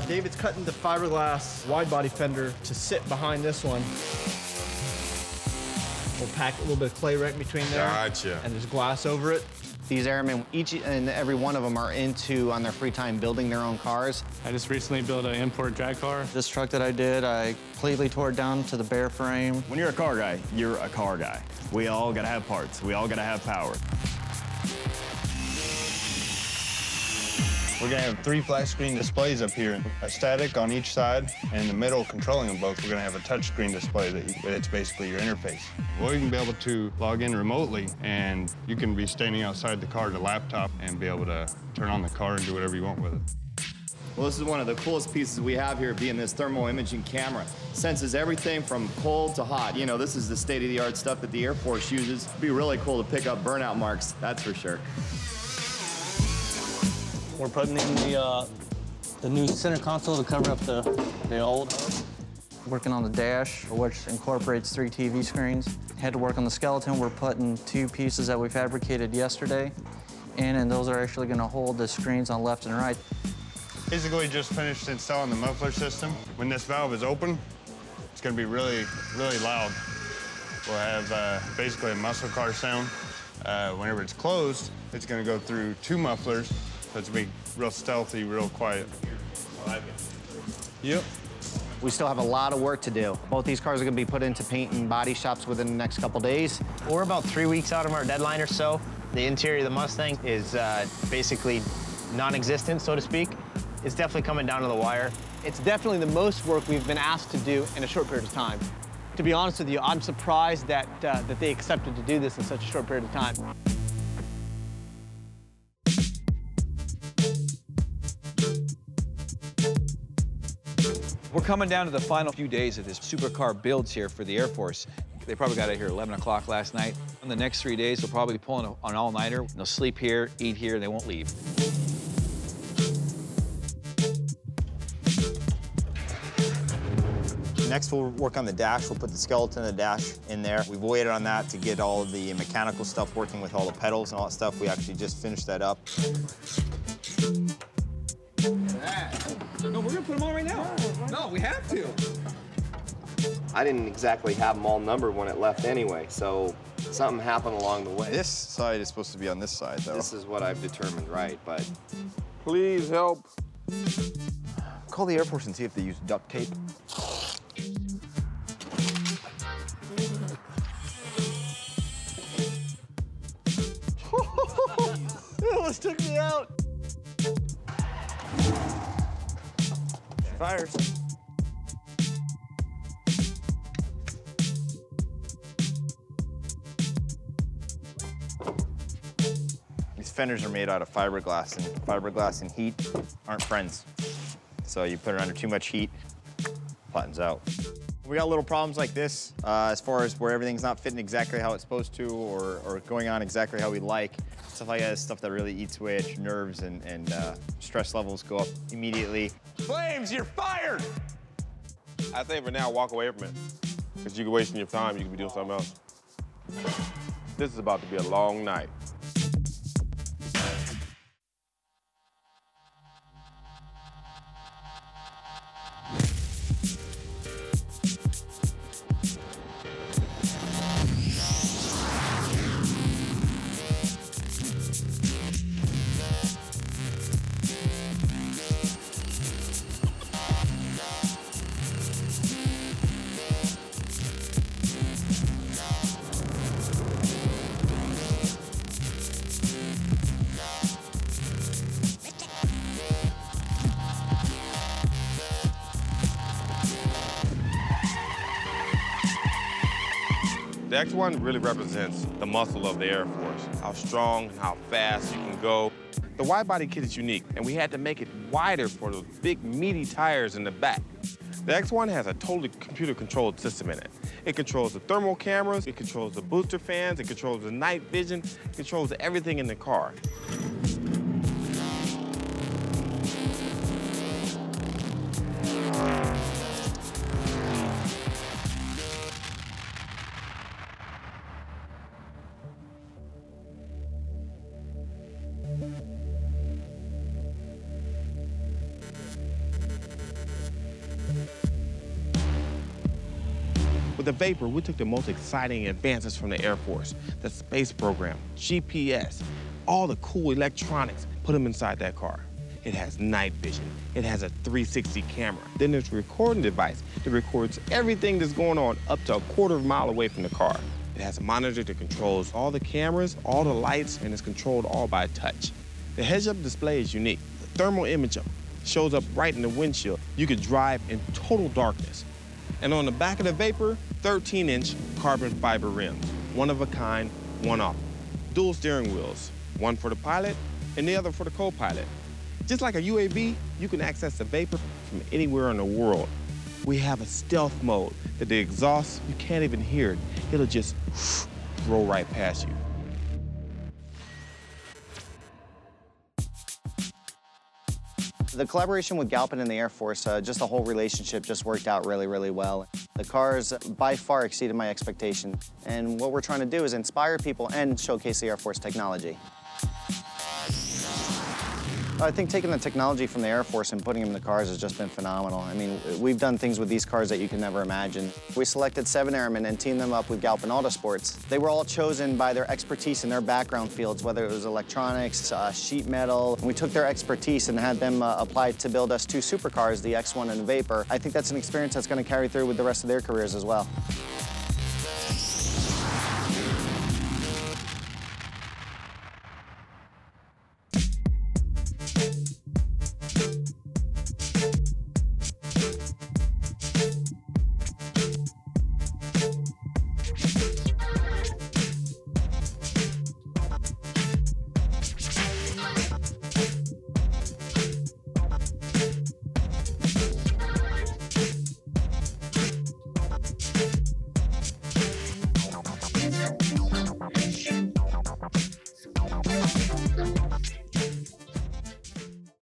David's cutting the fiberglass wide body fender to sit behind this one. We'll pack a little bit of clay right in between there. Gotcha. And there's glass over it. These airmen, each and every one of them are into, on their free time, building their own cars. I just recently built an import drag car. This truck that I did, I completely tore it down to the bare frame. When you're a car guy, you're a car guy. We all gotta have parts. We all gotta have power. We're gonna have 3 flat screen displays up here, a static on each side, and in the middle, controlling them both, we're gonna have a touch screen display it's basically your interface. Well, you can be able to log in remotely, and you can be standing outside the car to laptop and be able to turn on the car and do whatever you want with it. Well, this is one of the coolest pieces we have here, being this thermal imaging camera. Senses everything from cold to hot. You know, this is the state-of-the-art stuff that the Air Force uses. It'd be really cool to pick up burnout marks, that's for sure. We're putting in the new center console to cover up the old. Working on the dash, which incorporates 3 TV screens. Had to work on the skeleton. We're putting 2 pieces that we fabricated yesterday in, and those are actually going to hold the screens on left and right. Basically just finished installing the muffler system. When this valve is open, it's gonna be really, really loud. We'll have basically a muscle car sound. Whenever it's closed, it's gonna go through 2 mufflers. So it's gonna be real stealthy, real quiet. I like it. Yep. We still have a lot of work to do. Both these cars are gonna be put into paint and body shops within the next couple days. We're about 3 weeks out of our deadline or so. The interior of the Mustang is basically non-existent, so to speak. It's definitely coming down to the wire. It's definitely the most work we've been asked to do in a short period of time. To be honest with you, I'm surprised that they accepted to do this in such a short period of time. We're coming down to the final few days of this supercar builds here for the Air Force. They probably got out here at 11 o'clock last night. In the next 3 days, they'll probably be pulling an all-nighter. They'll sleep here, eat here, and they won't leave. Next, we'll work on the dash. We'll put the skeleton of the dash in there. We've waited on that to get all of the mechanical stuff working with all the pedals and all that stuff. We actually just finished that up. No, we're gonna put them on right now. No, we have to. I didn't exactly have them all numbered when it left anyway, so something happened along the way. This side is supposed to be on this side, though. This is what I've determined, right, but... Please help. Call the Air Force and see if they use duct tape. It almost took me out. Fires. These fenders are made out of fiberglass, and fiberglass and heat aren't friends. So you put it under too much heat, flattens out. We got little problems like this as far as where everything's not fitting exactly how it's supposed to or going on exactly how we like. Stuff like that is stuff that really eats away at your nerves and stress levels go up immediately. Flames, you're fired! I say for now, walk away from it. Because you can wasting your time, you could be doing something else. This is about to be a long night. The X1 really represents the muscle of the Air Force, how strong and how fast you can go. The wide-body kit is unique, and we had to make it wider for those big, meaty tires in the back. The X1 has a totally computer-controlled system in it. It controls the thermal cameras, it controls the booster fans, it controls the night vision, it controls everything in the car. the Vapor, we took the most exciting advances from the Air Force, the space program, GPS, all the cool electronics, put them inside that car. It has night vision. It has a 360 camera. Then there's a recording device that records everything that's going on up to a quarter of a mile away from the car. It has a monitor that controls all the cameras, all the lights, and it's controlled all by touch. The heads-up display is unique. The thermal image shows up right in the windshield. You could drive in total darkness. And on the back of the Vapor, 13-inch carbon fiber rims. One of a kind, one off. Dual steering wheels, one for the pilot and the other for the co-pilot. Just like a UAV, you can access the Vapor from anywhere in the world. We have a stealth mode that the exhaust, you can't even hear it. It'll just roll right past you. The collaboration with Galpin and the Air Force, just the whole relationship just worked out really, really well. The cars by far exceeded my expectation. And what we're trying to do is inspire people and showcase the Air Force technology. I think taking the technology from the Air Force and putting them in the cars has just been phenomenal. I mean, we've done things with these cars that you can never imagine. We selected 7 airmen and teamed them up with Galpin Autosports. They were all chosen by their expertise in their background fields, whether it was electronics, sheet metal. And we took their expertise and had them apply to build us 2 supercars, the X1 and the Vapor. I think that's an experience that's going to carry through with the rest of their careers as well.